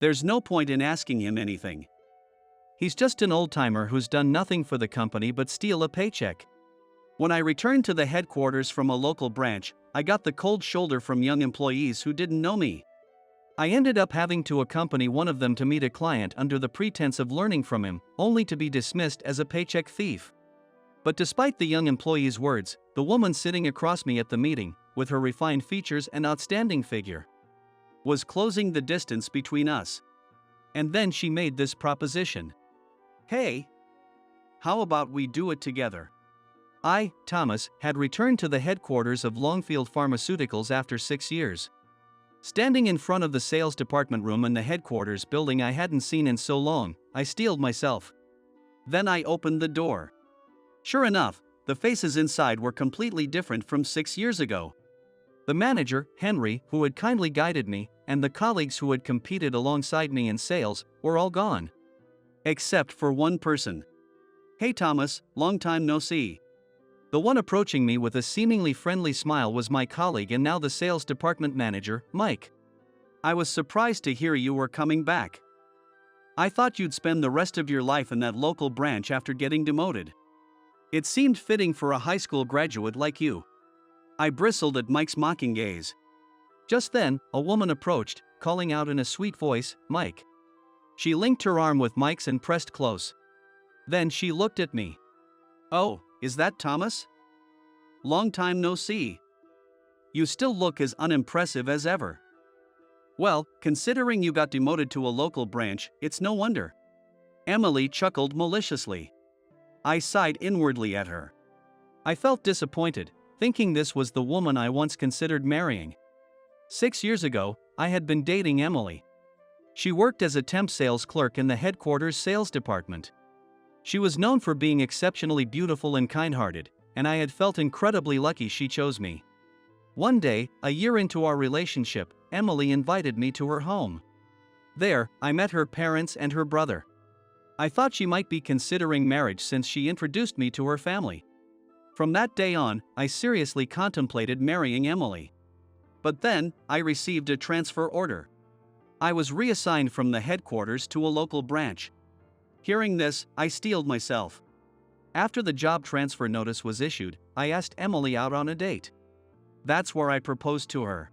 There's no point in asking him anything. He's just an old-timer who's done nothing for the company but steal a paycheck. When I returned to the headquarters from a local branch, I got the cold shoulder from young employees who didn't know me. I ended up having to accompany one of them to meet a client under the pretense of learning from him, only to be dismissed as a paycheck thief. But despite the young employee's words, the woman sitting across me at the meeting, with her refined features and outstanding figure, was closing the distance between us. And then she made this proposition. Hey, how about we do it together? I, Thomas, had returned to the headquarters of Longfield Pharmaceuticals after 6 years. Standing in front of the sales department room in the headquarters building I hadn't seen in so long, I steeled myself. Then I opened the door. Sure enough, the faces inside were completely different from 6 years ago. The manager, Henry, who had kindly guided me, and the colleagues who had competed alongside me in sales, were all gone. Except for one person. Hey Thomas, long time no see. The one approaching me with a seemingly friendly smile was my colleague and now the sales department manager, Mike. I was surprised to hear you were coming back. I thought you'd spend the rest of your life in that local branch after getting demoted. It seemed fitting for a high school graduate like you. I bristled at Mike's mocking gaze. Just then, a woman approached, calling out in a sweet voice, "Mike." She linked her arm with Mike's and pressed close. Then she looked at me. "Oh, is that Thomas? Long time no see. You still look as unimpressive as ever." "Well, considering you got demoted to a local branch, it's no wonder." Emily chuckled maliciously. I sighed inwardly at her. I felt disappointed, thinking this was the woman I once considered marrying. 6 years ago, I had been dating Emily. She worked as a temp sales clerk in the headquarters sales department. She was known for being exceptionally beautiful and kind-hearted, and I had felt incredibly lucky she chose me. One day, a year into our relationship, Emily invited me to her home. There, I met her parents and her brother. I thought she might be considering marriage since she introduced me to her family. From that day on, I seriously contemplated marrying Emily. But then, I received a transfer order. I was reassigned from the headquarters to a local branch. Hearing this, I steeled myself. After the job transfer notice was issued, I asked Emily out on a date. That's where I proposed to her.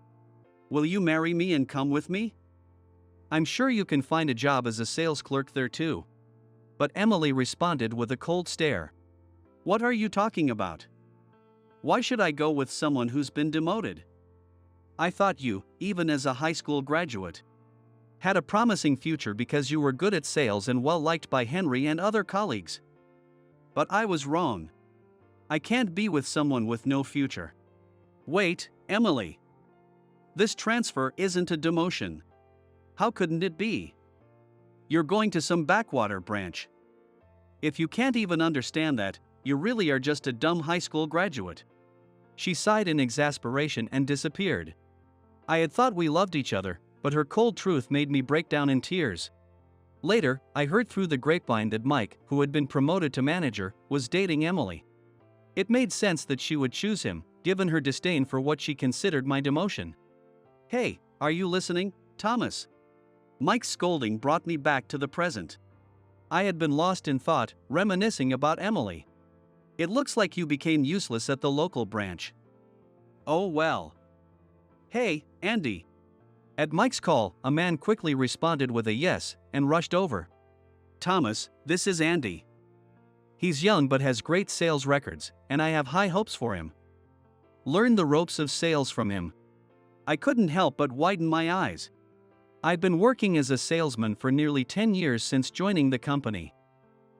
"Will you marry me and come with me? I'm sure you can find a job as a sales clerk there too." But Emily responded with a cold stare. "What are you talking about? Why should I go with someone who's been demoted? I thought you, even as a high school graduate, had a promising future because you were good at sales and well liked by Henry and other colleagues." But I was wrong. I can't be with someone with no future. Wait, Emily. This transfer isn't a demotion. How couldn't it be? You're going to some backwater branch. If you can't even understand that, you really are just a dumb high school graduate. She sighed in exasperation and disappeared. I had thought we loved each other, but her cold truth made me break down in tears. Later, I heard through the grapevine that Mike, who had been promoted to manager, was dating Emily. It made sense that she would choose him, given her disdain for what she considered my demotion. "Hey, are you listening, Thomas?" Mike's scolding brought me back to the present. I had been lost in thought, reminiscing about Emily. "It looks like you became useless at the local branch." "Oh well." "Hey, Andy." At Mike's call, a man quickly responded with a yes, and rushed over. "Thomas, this is Andy. He's young but has great sales records, and I have high hopes for him. Learn the ropes of sales from him." I couldn't help but widen my eyes. I'd been working as a salesman for nearly 10 years since joining the company.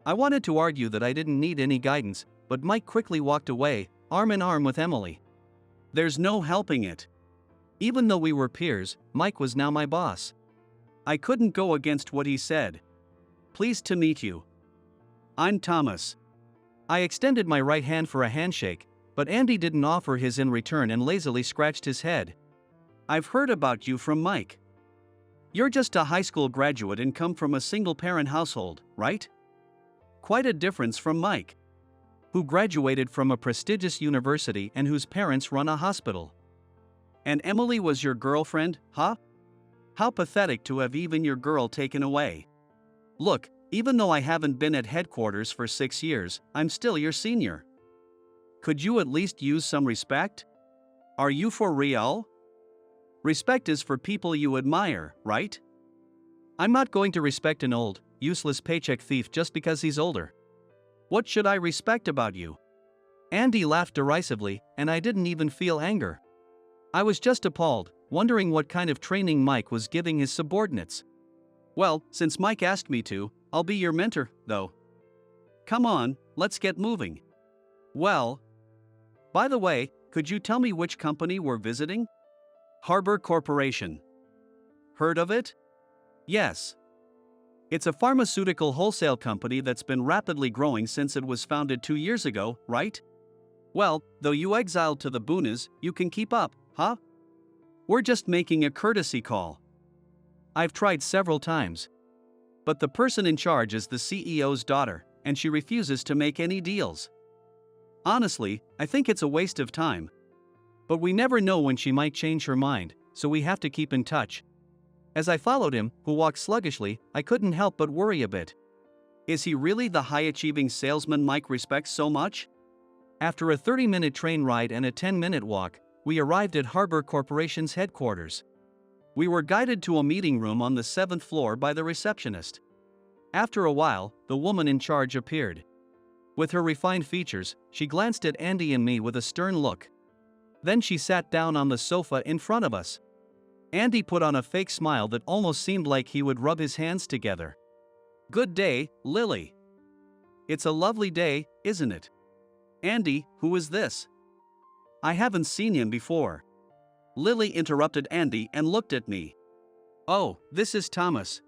I wanted to argue that I didn't need any guidance, but Mike quickly walked away, arm in arm with Emily. There's no helping it. Even though we were peers, Mike was now my boss. I couldn't go against what he said. "Pleased to meet you. I'm Thomas." I extended my right hand for a handshake, but Andy didn't offer his in return and lazily scratched his head. "I've heard about you from Mike. You're just a high school graduate and come from a single-parent household, right? Quite a difference from Mike, who graduated from a prestigious university and whose parents run a hospital. And Emily was your girlfriend, huh? How pathetic to have even your girl taken away. Look, even though I haven't been at headquarters for 6 years, I'm still your senior. Could you at least use some respect? Are you for real? Respect is for people you admire, right? I'm not going to respect an old, useless paycheck thief just because he's older. What should I respect about you? Andy laughed derisively, and I didn't even feel anger. I was just appalled, wondering what kind of training Mike was giving his subordinates. Well, since Mike asked me to, I'll be your mentor, though. Come on, let's get moving. Well, by the way, could you tell me which company we're visiting? Harbor Corporation. Heard of it? Yes. It's a pharmaceutical wholesale company that's been rapidly growing since it was founded 2 years ago, right? Well, though you exiled to the boonies, you can keep up, huh? We're just making a courtesy call. I've tried several times. But the person in charge is the CEO's daughter, and she refuses to make any deals. Honestly, I think it's a waste of time. But we never know when she might change her mind, so we have to keep in touch. As I followed him, who walked sluggishly, I couldn't help but worry a bit. Is he really the high-achieving salesman Mike respects so much? After a 30-minute train ride and a 10-minute walk, we arrived at Harbor Corporation's headquarters. We were guided to a meeting room on the 7th floor by the receptionist. After a while, the woman in charge appeared. With her refined features, she glanced at Andy and me with a stern look. Then she sat down on the sofa in front of us. Andy put on a fake smile that almost seemed like he would rub his hands together. Good day, Lily. It's a lovely day, isn't it? Andy, who is this? I haven't seen him before. Lily interrupted Andy and looked at me. Oh, this is Thomas.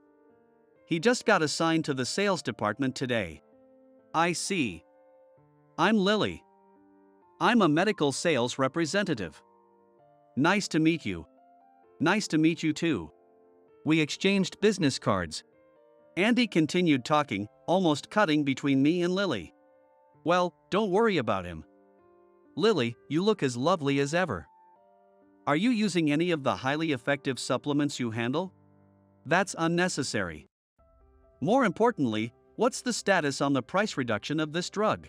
He just got assigned to the sales department today. I see. I'm Lily. I'm a medical sales representative. Nice to meet you. Nice to meet you too. We exchanged business cards. Andy continued talking, almost cutting between me and Lily. Well, don't worry about him. Lily, you look as lovely as ever. Are you using any of the highly effective supplements you handle? That's unnecessary. More importantly, what's the status on the price reduction of this drug?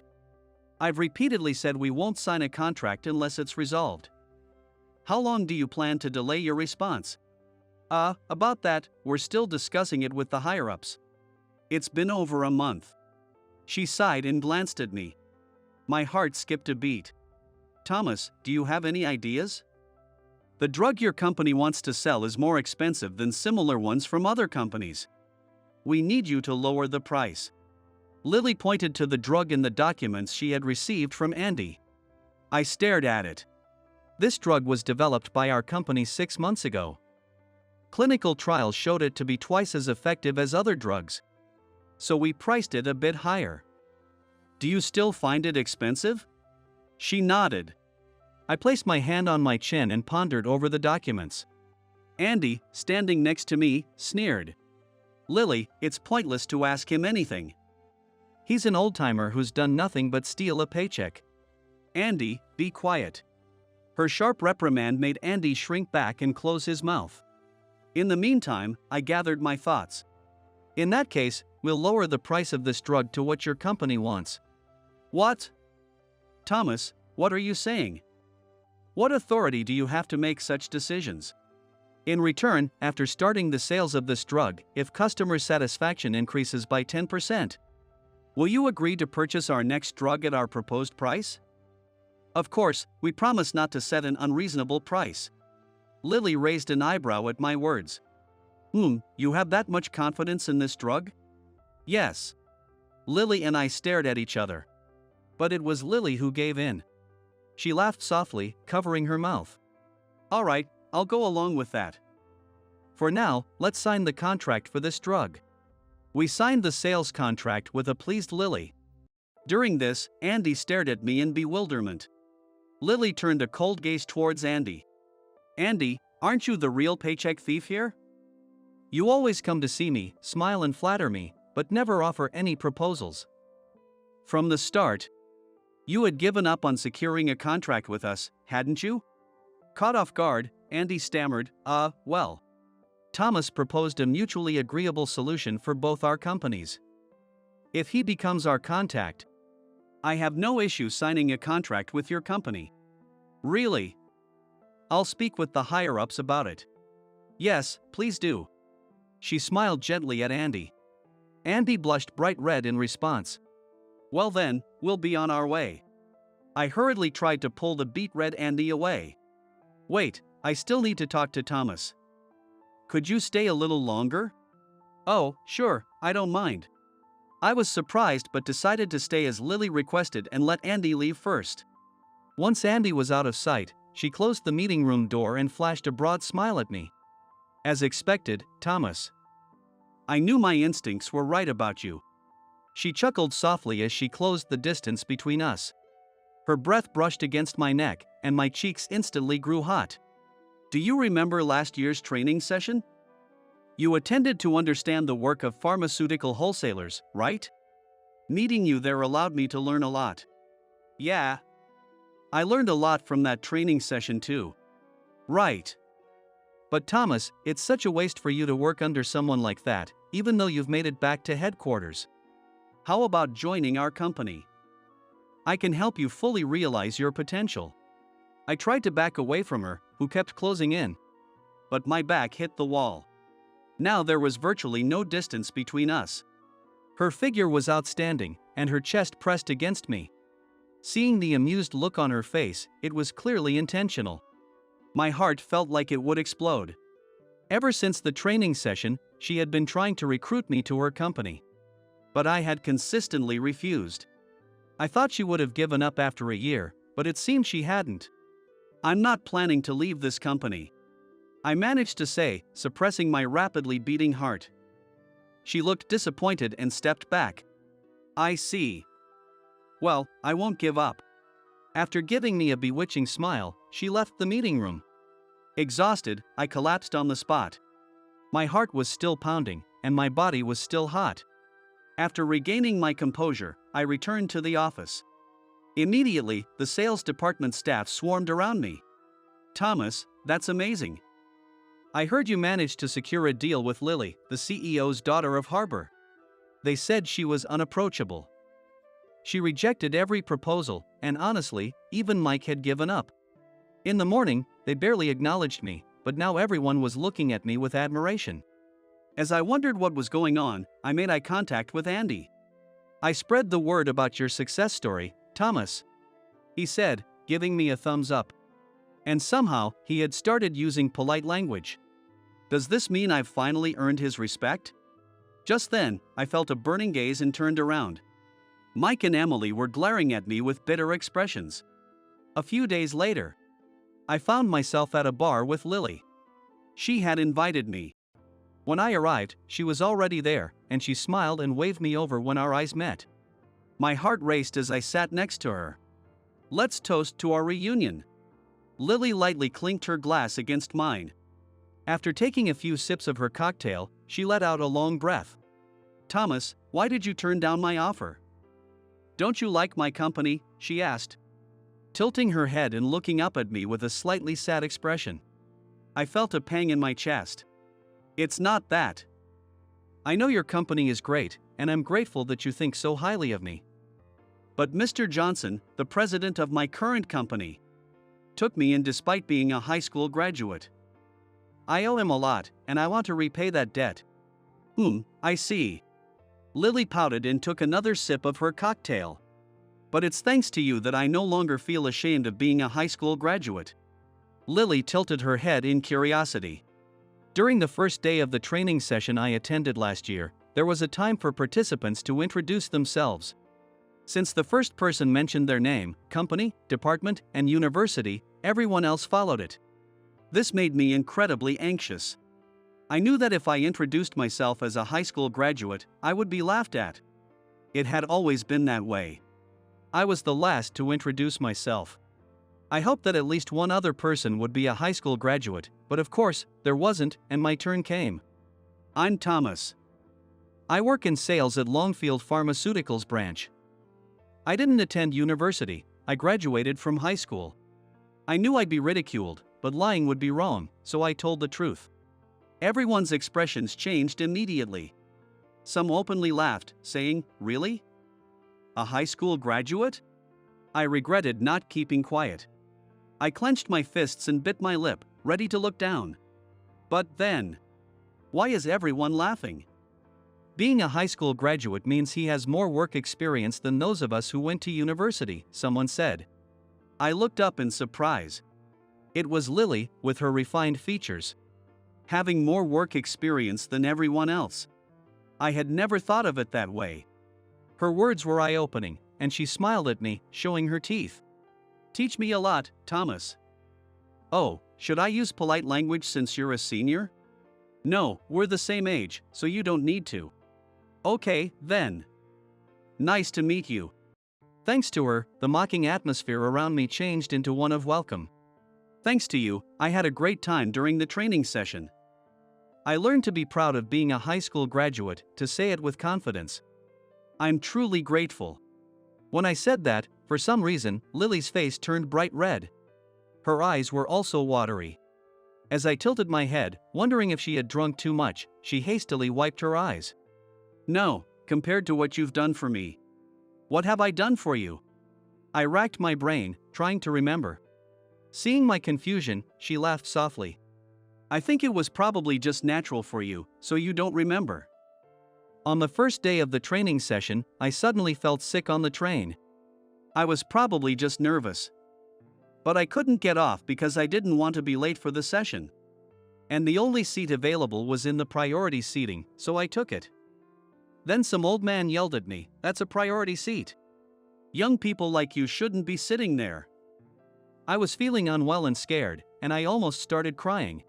I've repeatedly said we won't sign a contract unless it's resolved. How long do you plan to delay your response? About that, we're still discussing it with the higher-ups. It's been over a month. She sighed and glanced at me. My heart skipped a beat. Thomas, do you have any ideas? The drug your company wants to sell is more expensive than similar ones from other companies. We need you to lower the price. Lily pointed to the drug in the documents she had received from Andy. I stared at it. This drug was developed by our company 6 months ago. Clinical trials showed it to be twice as effective as other drugs. So we priced it a bit higher. Do you still find it expensive? She nodded. I placed my hand on my chin and pondered over the documents. Andy, standing next to me, sneered. Lily, it's pointless to ask him anything. He's an oldtimer who's done nothing but steal a paycheck. Andy, be quiet. Her sharp reprimand made Andy shrink back and close his mouth. In the meantime, I gathered my thoughts. In that case, we'll lower the price of this drug to what your company wants. What? Thomas, what are you saying? What authority do you have to make such decisions? In return, after starting the sales of this drug, if customer satisfaction increases by 10%, will you agree to purchase our next drug at our proposed price? Of course, we promise not to set an unreasonable price. Lily raised an eyebrow at my words. You have that much confidence in this drug? Yes. Lily and I stared at each other. But it was Lily who gave in. She laughed softly, covering her mouth. All right, I'll go along with that. For now, let's sign the contract for this drug. We signed the sales contract with a pleased Lily. During this, Andy stared at me in bewilderment. Lily turned a cold gaze towards Andy. Andy, aren't you the real paycheck thief here? You always come to see me, smile and flatter me, but never offer any proposals. From the start, you had given up on securing a contract with us, hadn't you? Caught off guard, Andy stammered, well. Thomas proposed a mutually agreeable solution for both our companies. If he becomes our contact, I have no issue signing a contract with your company. Really? I'll speak with the higher-ups about it. Yes, please do. She smiled gently at Andy. Andy blushed bright red in response. Well then, we'll be on our way. I hurriedly tried to pull the beet red Andy away. Wait, I still need to talk to Thomas. Could you stay a little longer? Oh, sure, I don't mind. I was surprised but decided to stay as Lily requested and let Andy leave first. Once Andy was out of sight, she closed the meeting room door and flashed a broad smile at me. As expected, Thomas. I knew my instincts were right about you. She chuckled softly as she closed the distance between us. Her breath brushed against my neck, and my cheeks instantly grew hot. Do you remember last year's training session? You attended to understand the work of pharmaceutical wholesalers, right? Meeting you there allowed me to learn a lot. Yeah. I learned a lot from that training session too. Right. But Thomas, it's such a waste for you to work under someone like that, even though you've made it back to headquarters. How about joining our company? I can help you fully realize your potential. I tried to back away from her, who kept closing in. But my back hit the wall. Now there was virtually no distance between us. Her figure was outstanding, and her chest pressed against me. Seeing the amused look on her face, it was clearly intentional. My heart felt like it would explode. Ever since the training session, she had been trying to recruit me to her company. But I had consistently refused. I thought she would have given up after a year, but it seemed she hadn't. I'm not planning to leave this company, I managed to say, suppressing my rapidly beating heart. She looked disappointed and stepped back. I see. Well, I won't give up. After giving me a bewitching smile, she left the meeting room. Exhausted, I collapsed on the spot. My heart was still pounding, and my body was still hot. After regaining my composure, I returned to the office. Immediately, the sales department staff swarmed around me. Thomas, that's amazing. I heard you managed to secure a deal with Lily, the CEO's daughter of Harbor. They said she was unapproachable. She rejected every proposal, and honestly, even Mike had given up. In the morning, they barely acknowledged me, but now everyone was looking at me with admiration. As I wondered what was going on, I made eye contact with Andy. I spread the word about your success story, Thomas, he said, giving me a thumbs up. And somehow, he had started using polite language. Does this mean I've finally earned his respect? Just then, I felt a burning gaze and turned around. Mike and Emily were glaring at me with bitter expressions. A few days later, I found myself at a bar with Lily. She had invited me. When I arrived, she was already there, and she smiled and waved me over when our eyes met. My heart raced as I sat next to her. Let's toast to our reunion. Lily lightly clinked her glass against mine. After taking a few sips of her cocktail, she let out a long breath. Thomas, why did you turn down my offer? Don't you like my company? She asked, tilting her head and looking up at me with a slightly sad expression. I felt a pang in my chest. It's not that. I know your company is great, and I'm grateful that you think so highly of me. But Mr. Johnson, the president of my current company, took me in despite being a high school graduate. I owe him a lot, and I want to repay that debt. I see. Lily pouted and took another sip of her cocktail. But it's thanks to you that I no longer feel ashamed of being a high school graduate. Lily tilted her head in curiosity. During the first day of the training session I attended last year, there was a time for participants to introduce themselves. Since the first person mentioned their name, company, department, and university, everyone else followed it. This made me incredibly anxious. I knew that if I introduced myself as a high school graduate, I would be laughed at. It had always been that way. I was the last to introduce myself. I hoped that at least one other person would be a high school graduate, but of course, there wasn't, and my turn came. I'm Thomas. I work in sales at Longfield Pharmaceuticals branch. I didn't attend university, I graduated from high school. I knew I'd be ridiculed, but lying would be wrong, so I told the truth. Everyone's expressions changed immediately. Some openly laughed, saying, "Really? A high school graduate?" I regretted not keeping quiet. I clenched my fists and bit my lip, ready to look down. But then, why is everyone laughing? Being a high school graduate means he has more work experience than those of us who went to university, someone said. I looked up in surprise. It was Lily, with her refined features. Having more work experience than everyone else. I had never thought of it that way. Her words were eye-opening, and she smiled at me, showing her teeth. Teach me a lot, Thomas. Oh, should I use polite language since you're a senior? No, we're the same age, so you don't need to. Okay, then. Nice to meet you. Thanks to her, the mocking atmosphere around me changed into one of welcome. Thanks to you, I had a great time during the training session. I learned to be proud of being a high school graduate, to say it with confidence. I'm truly grateful. When I said that, for some reason, Lily's face turned bright red. Her eyes were also watery. As I tilted my head, wondering if she had drunk too much, she hastily wiped her eyes. No, compared to what you've done for me. What have I done for you? I racked my brain, trying to remember. Seeing my confusion, she laughed softly. I think it was probably just natural for you, so you don't remember. On the first day of the training session, I suddenly felt sick on the train. I was probably just nervous. But I couldn't get off because I didn't want to be late for the session. And the only seat available was in the priority seating, so I took it. Then some old man yelled at me, "That's a priority seat. Young people like you shouldn't be sitting there." I was feeling unwell and scared, and I almost started crying.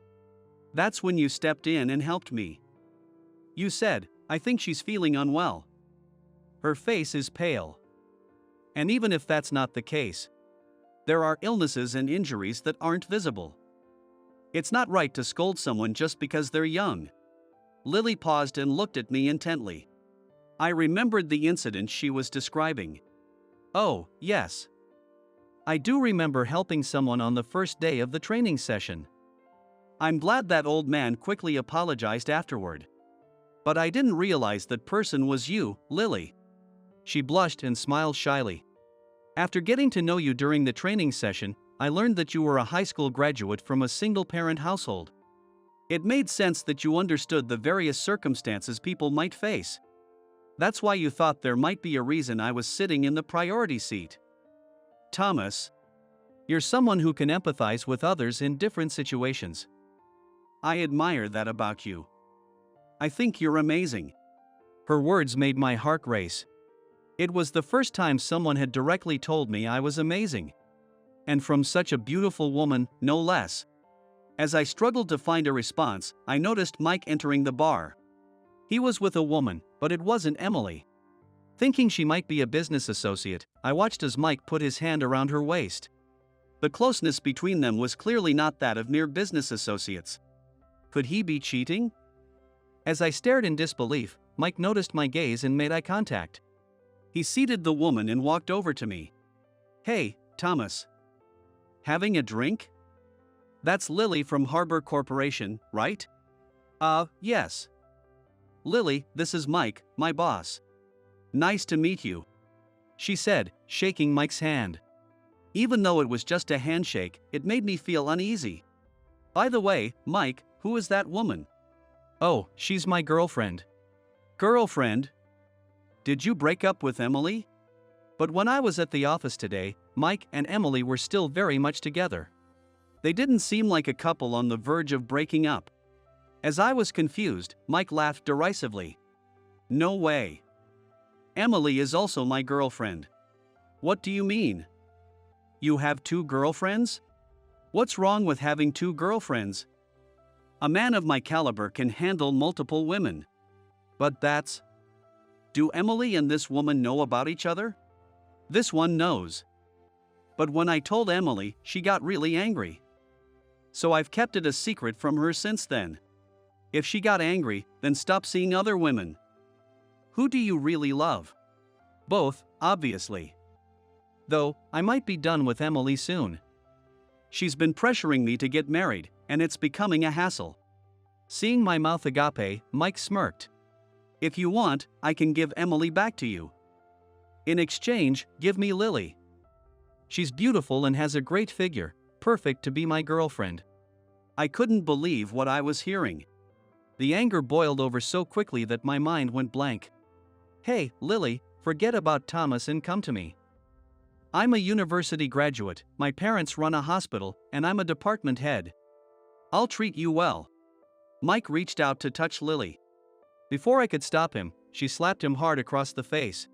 That's when you stepped in and helped me. You said, "I think she's feeling unwell. Her face is pale." And even if that's not the case, there are illnesses and injuries that aren't visible. It's not right to scold someone just because they're young. Lily paused and looked at me intently. I remembered the incident she was describing. Oh, yes. I do remember helping someone on the first day of the training session. I'm glad that old man quickly apologized afterward. But I didn't realize that person was you, Lily. She blushed and smiled shyly. After getting to know you during the training session, I learned that you were a high school graduate from a single-parent household. It made sense that you understood the various circumstances people might face. That's why you thought there might be a reason I was sitting in the priority seat. Thomas, you're someone who can empathize with others in different situations. I admire that about you. I think you're amazing. Her words made my heart race. It was the first time someone had directly told me I was amazing. And from such a beautiful woman, no less. As I struggled to find a response, I noticed Mike entering the bar. He was with a woman, but it wasn't Emily. Thinking she might be a business associate, I watched as Mike put his hand around her waist. The closeness between them was clearly not that of mere business associates. Could he be cheating? As I stared in disbelief, Mike noticed my gaze and made eye contact. He seated the woman and walked over to me. Hey, Thomas. Having a drink? That's Lily from Harbor Corporation, right? Yes. Lily, this is Mike, my boss. Nice to meet you, she said, shaking Mike's hand. Even though it was just a handshake, it made me feel uneasy. By the way, Mike, who is that woman? Oh, she's my girlfriend. Girlfriend? Did you break up with Emily? But when I was at the office today, Mike and Emily were still very much together. They didn't seem like a couple on the verge of breaking up. As I was confused, Mike laughed derisively. No way. Emily is also my girlfriend. What do you mean? You have two girlfriends? What's wrong with having two girlfriends? A man of my caliber can handle multiple women. But that's... Do Emily and this woman know about each other? This one knows. But when I told Emily, she got really angry. So I've kept it a secret from her since then. If she got angry, then stop seeing other women. Who do you really love? Both, obviously. Though, I might be done with Emily soon. She's been pressuring me to get married, and it's becoming a hassle. Seeing my mouth agape, Mike smirked. If you want, I can give Emily back to you. In exchange, give me Lily. She's beautiful and has a great figure, perfect to be my girlfriend. I couldn't believe what I was hearing. The anger boiled over so quickly that my mind went blank. Hey, Lily, forget about Thomas and come to me. I'm a university graduate, my parents run a hospital, and I'm a department head. I'll treat you well. Mike reached out to touch Lily. Before I could stop him, she slapped him hard across the face.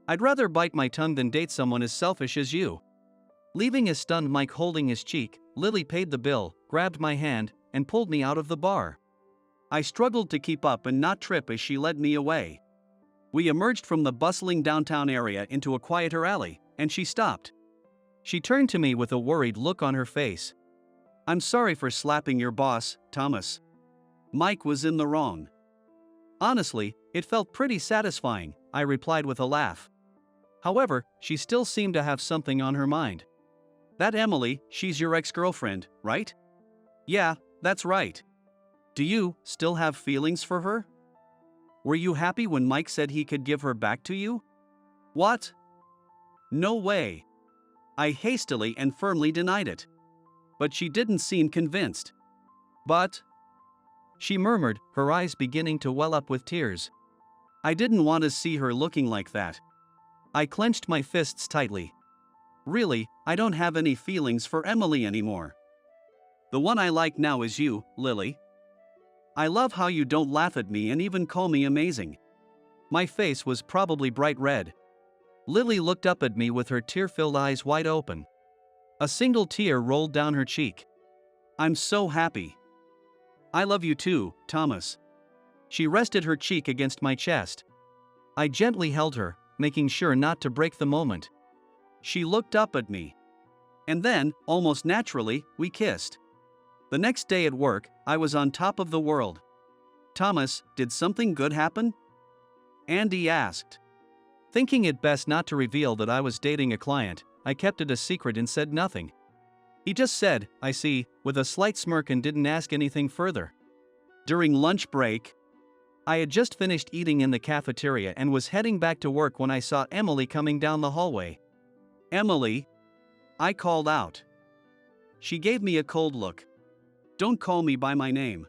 I'd rather bite my tongue than date someone as selfish as you. Leaving his stunned Mike holding his cheek, Lily paid the bill, grabbed my hand, and pulled me out of the bar. I struggled to keep up and not trip as she led me away. We emerged from the bustling downtown area into a quieter alley, and she stopped. She turned to me with a worried look on her face. I'm sorry for slapping your boss, Thomas. Mike was in the wrong. Honestly, it felt pretty satisfying, I replied with a laugh. However, she still seemed to have something on her mind. That Emily, she's your ex-girlfriend, right? Yeah, that's right. Do you still have feelings for her? Were you happy when Mike said he could give her back to you? What? No way. I hastily and firmly denied it. But she didn't seem convinced. But? She murmured, her eyes beginning to well up with tears. I didn't want to see her looking like that. I clenched my fists tightly. Really, I don't have any feelings for Emily anymore. The one I like now is you, Lily. I love how you don't laugh at me and even call me amazing. My face was probably bright red. Lily looked up at me with her tear-filled eyes wide open. A single tear rolled down her cheek. I'm so happy. I love you too, Thomas. She rested her cheek against my chest. I gently held her, making sure not to break the moment. She looked up at me. And then, almost naturally, we kissed. The next day at work, I was on top of the world. Thomas, did something good happen? Andy asked. Thinking it best not to reveal that I was dating a client, I kept it a secret and said nothing. He just said, I see, with a slight smirk and didn't ask anything further. During lunch break, I had just finished eating in the cafeteria and was heading back to work when I saw Emily coming down the hallway. Emily? I called out. She gave me a cold look. Don't call me by my name.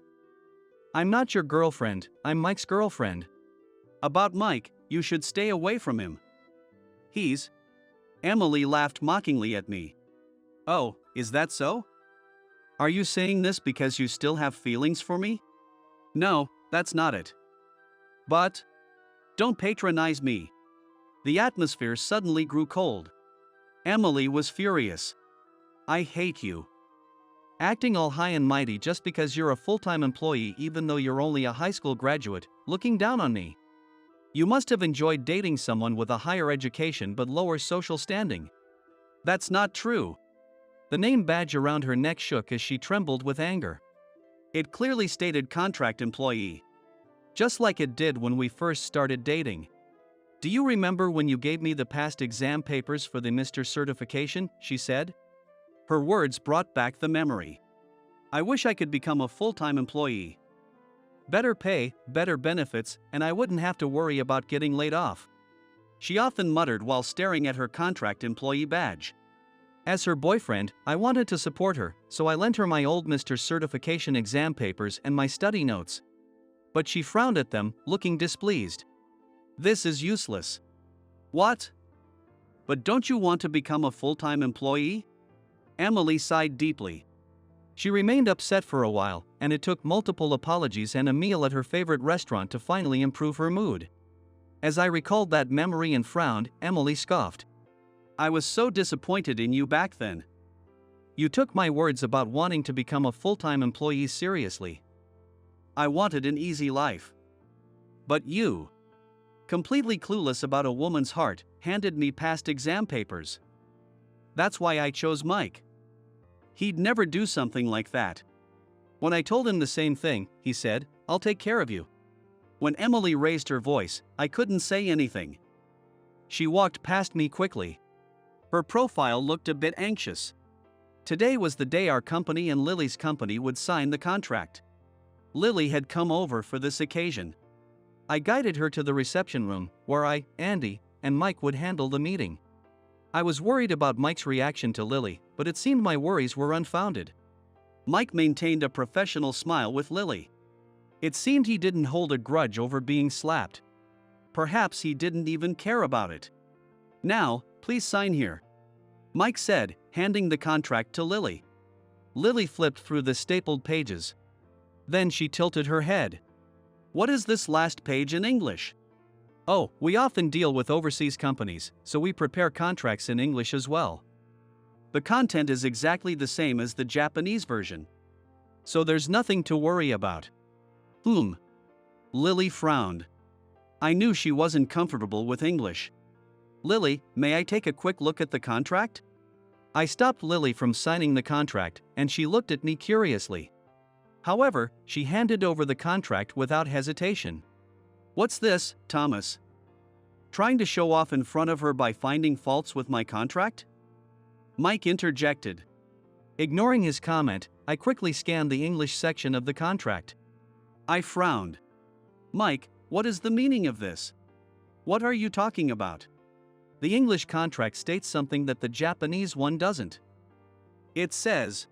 I'm not your girlfriend, I'm Mike's girlfriend. About Mike, you should stay away from him. He's... Emily laughed mockingly at me. Oh, is that so? Are you saying this because you still have feelings for me? No, that's not it. But... Don't patronize me. The atmosphere suddenly grew cold. Emily was furious. I hate you. Acting all high and mighty just because you're a full-time employee even though you're only a high school graduate, looking down on me. You must have enjoyed dating someone with a higher education but lower social standing. That's not true. The name badge around her neck shook as she trembled with anger. It clearly stated contract employee. Just like it did when we first started dating. Do you remember when you gave me the past exam papers for the Mr. certification, she said? Her words brought back the memory. I wish I could become a full-time employee. Better pay, better benefits, and I wouldn't have to worry about getting laid off. She often muttered while staring at her contract employee badge. As her boyfriend, I wanted to support her, so I lent her my old Mr. certification exam papers and my study notes. But she frowned at them, looking displeased. This is useless. What? But don't you want to become a full-time employee? Emily sighed deeply. She remained upset for a while, and it took multiple apologies and a meal at her favorite restaurant to finally improve her mood. As I recalled that memory and frowned, Emily scoffed. I was so disappointed in you back then. You took my words about wanting to become a full-time employee seriously. I wanted an easy life. But you, completely clueless about a woman's heart, handed me past exam papers. That's why I chose Mike. He'd never do something like that. When I told him the same thing, he said, I'll take care of you. When Emily raised her voice, I couldn't say anything. She walked past me quickly. Her profile looked a bit anxious. Today was the day our company and Lily's company would sign the contract. Lily had come over for this occasion. I guided her to the reception room, where I, Andy, and Mike would handle the meeting. I was worried about Mike's reaction to Lily, but it seemed my worries were unfounded. Mike maintained a professional smile with Lily. It seemed he didn't hold a grudge over being slapped. Perhaps he didn't even care about it. "Now, please sign here," Mike said, handing the contract to Lily. Lily flipped through the stapled pages. Then she tilted her head. "What is this last page in English?" "Oh, we often deal with overseas companies, so we prepare contracts in English as well. The content is exactly the same as the Japanese version, so there's nothing to worry about." Lily frowned. I knew she wasn't comfortable with English. "Lily, may I take a quick look at the contract?" I stopped Lily from signing the contract, and she looked at me curiously. However, she handed over the contract without hesitation. "What's this, Thomas? Trying to show off in front of her by finding faults with my contract?" Mike interjected. Ignoring his comment, I quickly scanned the English section of the contract. I frowned. "Mike, what is the meaning of this? What are you talking about?" The English contract states something that the Japanese one doesn't. It says,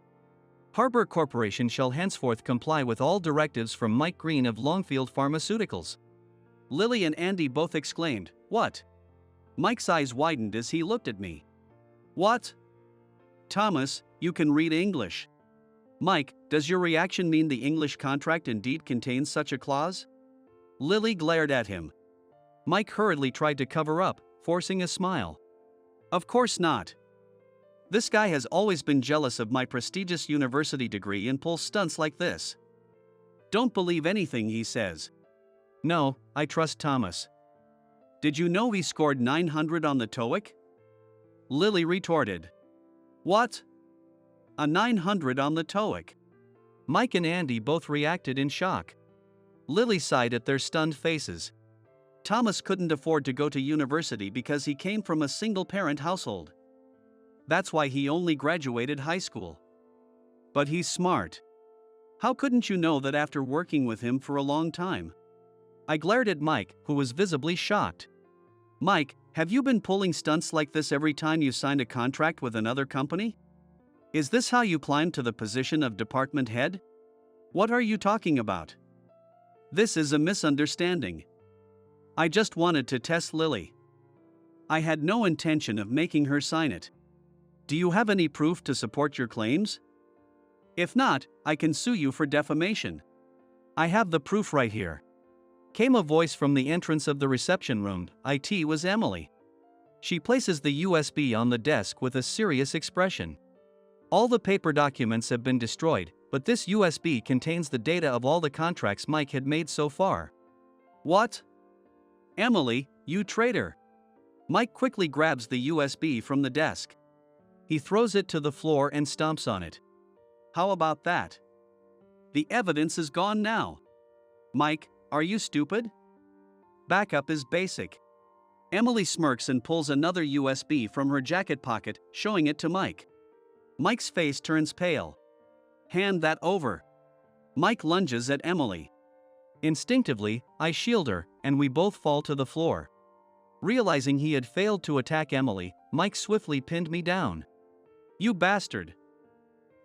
"Harbor Corporation shall henceforth comply with all directives from Mike Green of Longfield Pharmaceuticals." Lily and Andy both exclaimed, "What?" Mike's eyes widened as he looked at me. "What?" "Thomas, you can read English. Mike, does your reaction mean the English contract indeed contains such a clause?" Lily glared at him. Mike hurriedly tried to cover up, forcing a smile. "Of course not. This guy has always been jealous of my prestigious university degree and pulls stunts like this. Don't believe anything he says." "No, I trust Thomas." "Did you know he scored 900 on the TOEIC?" Lily retorted. "What? A 900 on the TOEIC?" Mike and Andy both reacted in shock. Lily sighed at their stunned faces. Thomas couldn't afford to go to university because he came from a single-parent household. That's why he only graduated high school. But he's smart. How couldn't you know that after working with him for a long time? I glared at Mike, who was visibly shocked. "Mike, have you been pulling stunts like this every time you signed a contract with another company? Is this how you climbed to the position of department head? What are you talking about? This is a misunderstanding. I just wanted to test Lily. I had no intention of making her sign it. Do you have any proof to support your claims? If not, I can sue you for defamation." "I have the proof right here," came a voice from the entrance of the reception room. It was Emily. She places the USB on the desk with a serious expression. "All the paper documents have been destroyed, but this USB contains the data of all the contracts Mike had made so far." "What? Emily, you traitor!" Mike quickly grabs the USB from the desk. He throws it to the floor and stomps on it. "How about that? The evidence is gone now. Mike, are you stupid? Backup is basic." Emily smirks and pulls another USB from her jacket pocket, showing it to Mike. Mike's face turns pale. "Hand that over." Mike lunges at Emily. Instinctively, I shield her, and we both fall to the floor. Realizing he had failed to attack Emily, Mike swiftly pinned me down. "You bastard.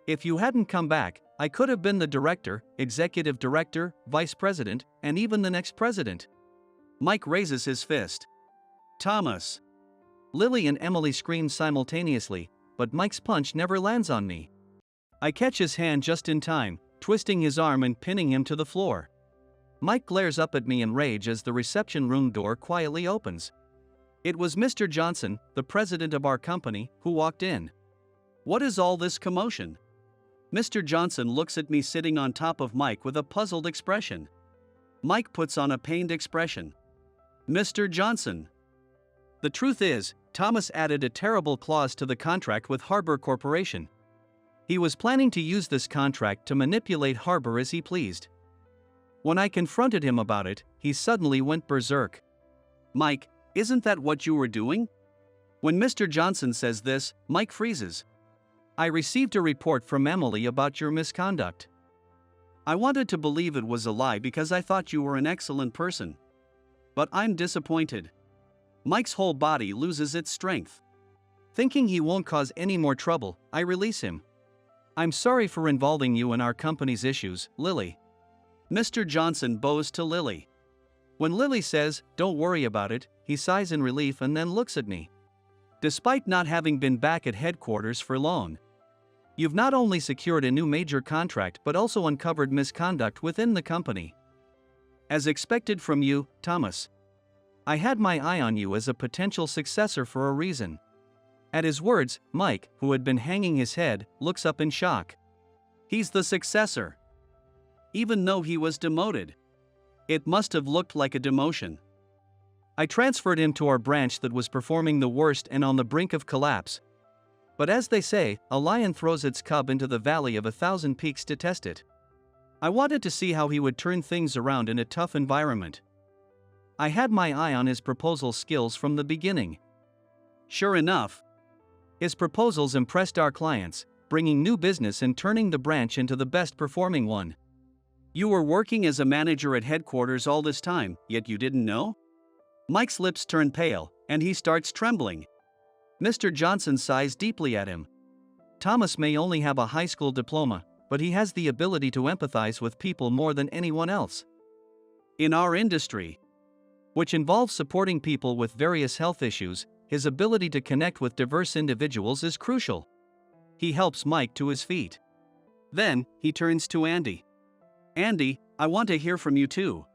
If you hadn't come back, I could have been the director, executive director, vice president, and even the next president." Mike raises his fist. "Thomas." Lily and Emily scream simultaneously, but Mike's punch never lands on me. I catch his hand just in time, twisting his arm and pinning him to the floor. Mike glares up at me in rage as the reception room door quietly opens. It was Mr. Johnson, the president of our company, who walked in. "What is all this commotion?" Mr. Johnson looks at me sitting on top of Mike with a puzzled expression. Mike puts on a pained expression. "Mr. Johnson. The truth is, Thomas added a terrible clause to the contract with Harbor Corporation. He was planning to use this contract to manipulate Harbor as he pleased. When I confronted him about it, he suddenly went berserk." "Mike, isn't that what you were doing?" When Mr. Johnson says this, Mike freezes. "I received a report from Emily about your misconduct." I wanted to believe it was a lie because I thought you were an excellent person. But I'm disappointed. Mike's whole body loses its strength. Thinking he won't cause any more trouble, I release him. I'm sorry for involving you in our company's issues, Lily. Mr. Johnson bows to Lily. When Lily says, "Don't worry about it," he sighs in relief and then looks at me. Despite not having been back at headquarters for long, you've not only secured a new major contract but also uncovered misconduct within the company. As expected from you, Thomas. I had my eye on you as a potential successor for a reason. At his words, Mike, who had been hanging his head, looks up in shock. He's the successor. Even though he was demoted. It must have looked like a demotion. I transferred him to our branch that was performing the worst and on the brink of collapse. But as they say, a lion throws its cub into the valley of 1,000 peaks to test it. I wanted to see how he would turn things around in a tough environment. I had my eye on his proposal skills from the beginning. Sure enough, his proposals impressed our clients, bringing new business and turning the branch into the best performing one. You were working as a manager at headquarters all this time, yet you didn't know? Mike's lips turn pale, and he starts trembling. Mr. Johnson sighs deeply at him. Thomas may only have a high school diploma, but he has the ability to empathize with people more than anyone else. In our industry, which involves supporting people with various health issues, his ability to connect with diverse individuals is crucial. He helps Mike to his feet. Then, he turns to Andy. Andy, I want to hear from you too.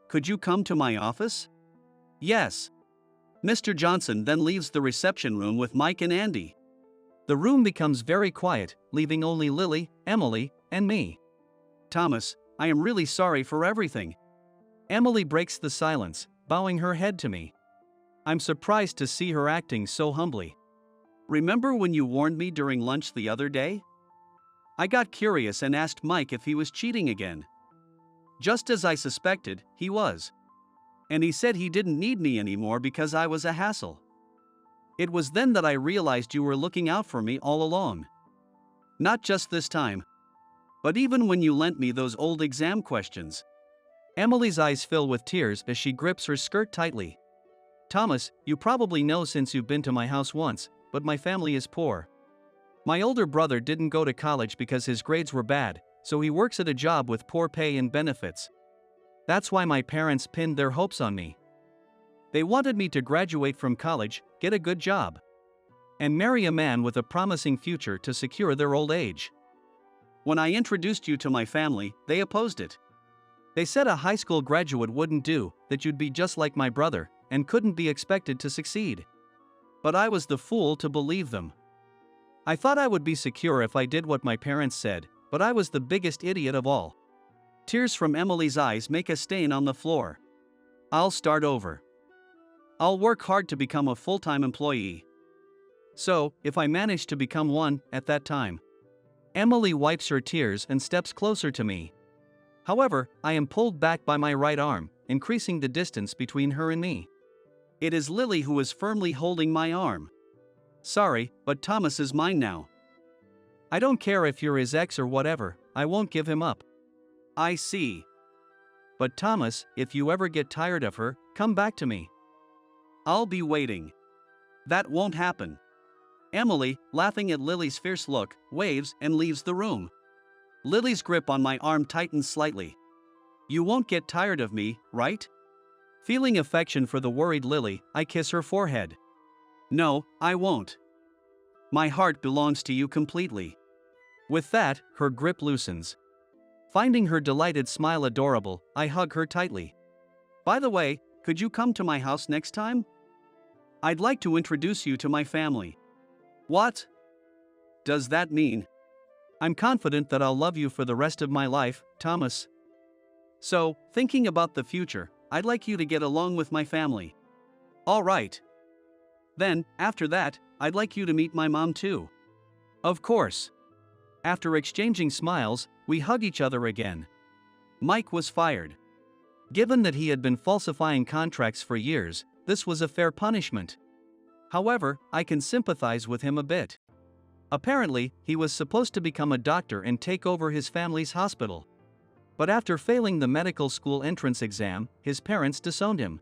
Could you come to my office? Yes. Mr. Johnson then leaves the reception room with Mike and Andy. The room becomes very quiet, leaving only Lily, Emily, and me. Thomas, I am really sorry for everything. Emily breaks the silence, bowing her head to me. I'm surprised to see her acting so humbly. Remember when you warned me during lunch the other day? I got curious and asked Mike if he was cheating again. Just as I suspected, he was. And he said he didn't need me anymore because I was a hassle. It was then that I realized you were looking out for me all along. Not just this time, but even when you lent me those old exam questions. Emily's eyes fill with tears as she grips her skirt tightly. Thomas, you probably know since you've been to my house once, but my family is poor. My older brother didn't go to college because his grades were bad, so he works at a job with poor pay and benefits. That's why my parents pinned their hopes on me. They wanted me to graduate from college, get a good job, and marry a man with a promising future to secure their old age. When I introduced you to my family, they opposed it. They said a high school graduate wouldn't do, that you'd be just like my brother, and couldn't be expected to succeed. But I was the fool to believe them. I thought I would be secure if I did what my parents said, but I was the biggest idiot of all. Tears from Emily's eyes make a stain on the floor. I'll start over. I'll work hard to become a full-time employee. So, if I manage to become one, at that time. Emily wipes her tears and steps closer to me. However, I am pulled back by my right arm, increasing the distance between her and me. It is Lily who is firmly holding my arm. Sorry, but Thomas is mine now. I don't care if you're his ex or whatever, I won't give him up. I see. But Thomas, if you ever get tired of her, come back to me. I'll be waiting. That won't happen. Emily, laughing at Lily's fierce look, waves and leaves the room. Lily's grip on my arm tightens slightly. You won't get tired of me, right? Feeling affection for the worried Lily, I kiss her forehead. No, I won't. My heart belongs to you completely. With that, her grip loosens. Finding her delighted smile adorable, I hug her tightly. By the way, could you come to my house next time? I'd like to introduce you to my family. What does that mean? I'm confident that I'll love you for the rest of my life, Thomas. So, thinking about the future, I'd like you to get along with my family. All right. Then, after that, I'd like you to meet my mom too. Of course. After exchanging smiles, we hug each other again. Mike was fired. Given that he had been falsifying contracts for years, this was a fair punishment. However, I can sympathize with him a bit. Apparently, he was supposed to become a doctor and take over his family's hospital. But after failing the medical school entrance exam, his parents disowned him.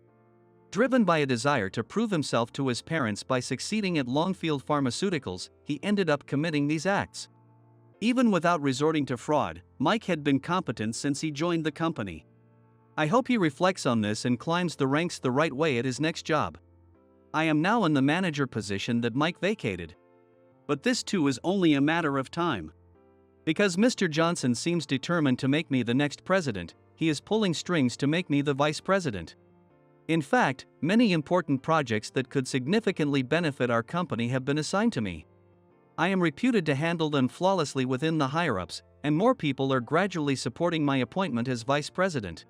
Driven by a desire to prove himself to his parents by succeeding at Longfield Pharmaceuticals, he ended up committing these acts. Even without resorting to fraud, Mike had been competent since he joined the company. I hope he reflects on this and climbs the ranks the right way at his next job. I am now in the manager position that Mike vacated. But this too is only a matter of time. Because Mr. Johnson seems determined to make me the next president, he is pulling strings to make me the vice president. In fact, many important projects that could significantly benefit our company have been assigned to me. I am reputed to handle them flawlessly within the higher-ups, and more people are gradually supporting my appointment as vice president.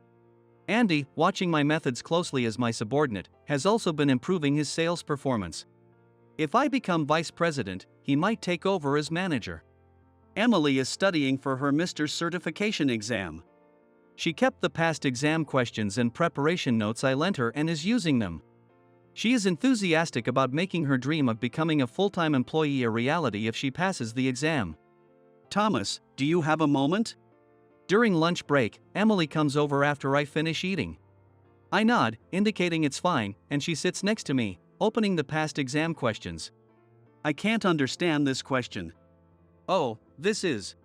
Andy, watching my methods closely as my subordinate, has also been improving his sales performance. If I become vice president, he might take over as manager. Emily is studying for her Mr. Certification exam. She kept the past exam questions and preparation notes I lent her and is using them. She is enthusiastic about making her dream of becoming a full-time employee a reality if she passes the exam. Thomas, do you have a moment? During lunch break, Emily comes over after I finish eating. I nod, indicating it's fine, and she sits next to me, opening the past exam questions. I can't understand this question. Oh, this is.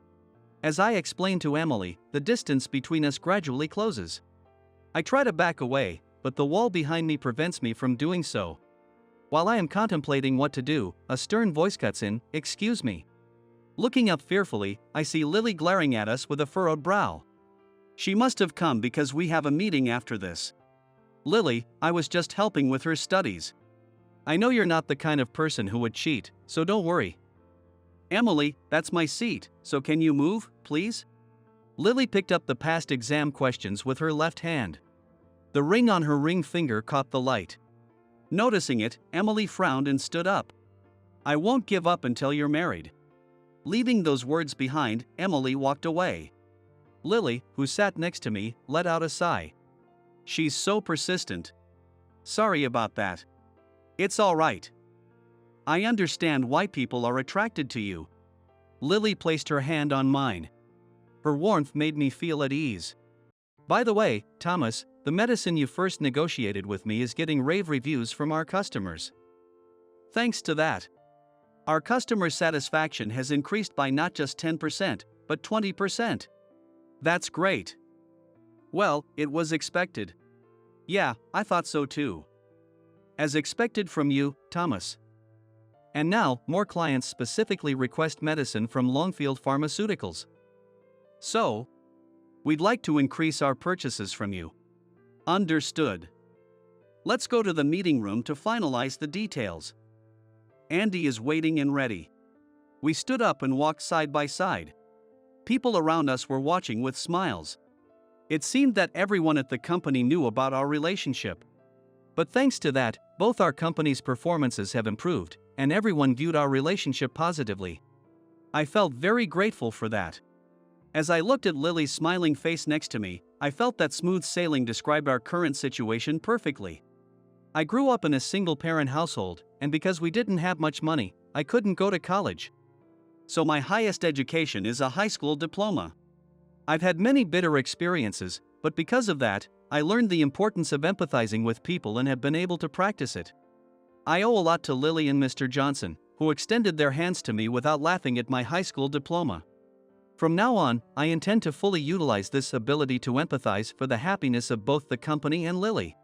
As I explain to Emily, the distance between us gradually closes. I try to back away, but the wall behind me prevents me from doing so. While I am contemplating what to do, a stern voice cuts in, "Excuse me." Looking up fearfully, I see Lily glaring at us with a furrowed brow. She must have come because we have a meeting after this. Lily, I was just helping with her studies. I know you're not the kind of person who would cheat, so don't worry. Emily, that's my seat, so can you move, please? Lily picked up the past exam questions with her left hand. The ring on her ring finger caught the light. Noticing it, Emily frowned and stood up. I won't give up until you're married. Leaving those words behind, Emily walked away. Lily, who sat next to me, let out a sigh. She's so persistent. Sorry about that. It's all right. I understand why people are attracted to you. Lily placed her hand on mine. Her warmth made me feel at ease. By the way, Thomas, the medicine you first negotiated with me is getting rave reviews from our customers. Thanks to that, our customer satisfaction has increased by not just 10%, but 20%. That's great. Well, it was expected. Yeah, I thought so too. As expected from you, Thomas. And now, more clients specifically request medicine from Longfield Pharmaceuticals. So, we'd like to increase our purchases from you. Understood. Let's go to the meeting room to finalize the details. Andy is waiting and ready. We stood up and walked side by side. People around us were watching with smiles. It seemed that everyone at the company knew about our relationship. But thanks to that, both our company's performances have improved, and everyone viewed our relationship positively. I felt very grateful for that. As I looked at Lily's smiling face next to me, I felt that smooth sailing described our current situation perfectly. I grew up in a single-parent household, and because we didn't have much money, I couldn't go to college. So my highest education is a high school diploma. I've had many bitter experiences, but because of that, I learned the importance of empathizing with people and have been able to practice it. I owe a lot to Lily and Mr. Johnson, who extended their hands to me without laughing at my high school diploma. From now on, I intend to fully utilize this ability to empathize for the happiness of both the company and Lily.